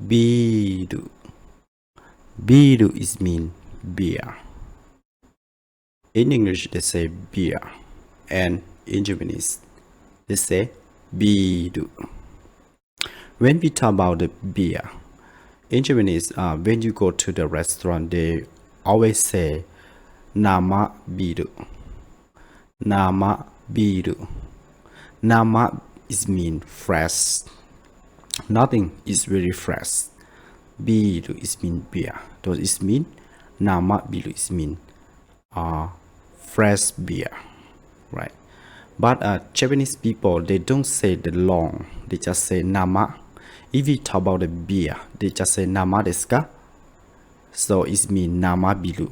biru. Biru is mean beer. In English, they say beer, and in Japanese, they say biru. When we talk about the beer, in Japanese, when you go to the restaurant, they always say nama biru. Nama biru. Nama is mean fresh. Nothing is very fresh. Biru is mean beer. Those is mean nama biru is mean fresh beer, right? But Japanese people, they don't say the long. They just say nama. If we talk about the beer, they just say nama desu ka? So it means nama biru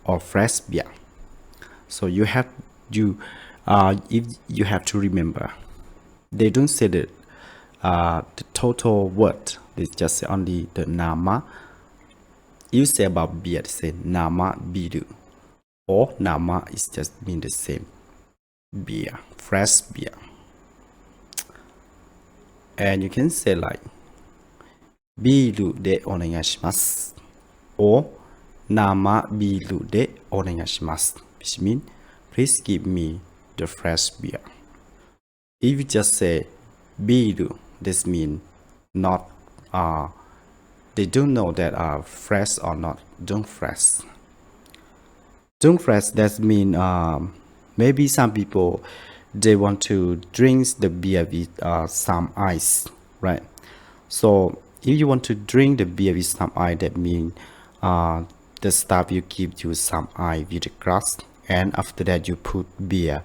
or fresh beer. So if you have to remember, they don't say the total word. They just say only the nama. You say about beer, they say nama biru, or nama is just mean the same. Beer, fresh beer. And you can say like biru de onegashimasu or nama biru de onegashimasu, which means please give me the fresh beer. If you just say biru, this means not they don't know that fresh or not. Don't fresh. Don't fresh, that means maybe some people they want to drink the beer with some ice, right? So if you want to drink the beer with some ice, that means the staff will give you some ice with the glass, and after that you put beer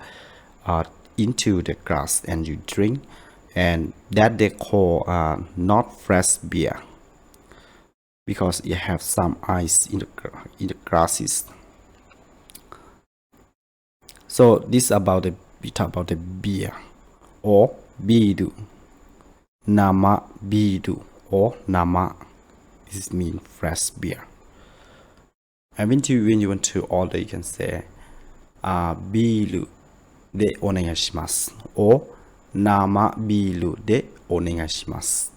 into the glass and you drink, and that they call not fresh beer because it have some ice in the glasses. So this about we talk about the beer or biru. Nama biru or nama is mean fresh beer. And when you want to order, you can say biru de onegashimasu or nama biru de onegashimasu.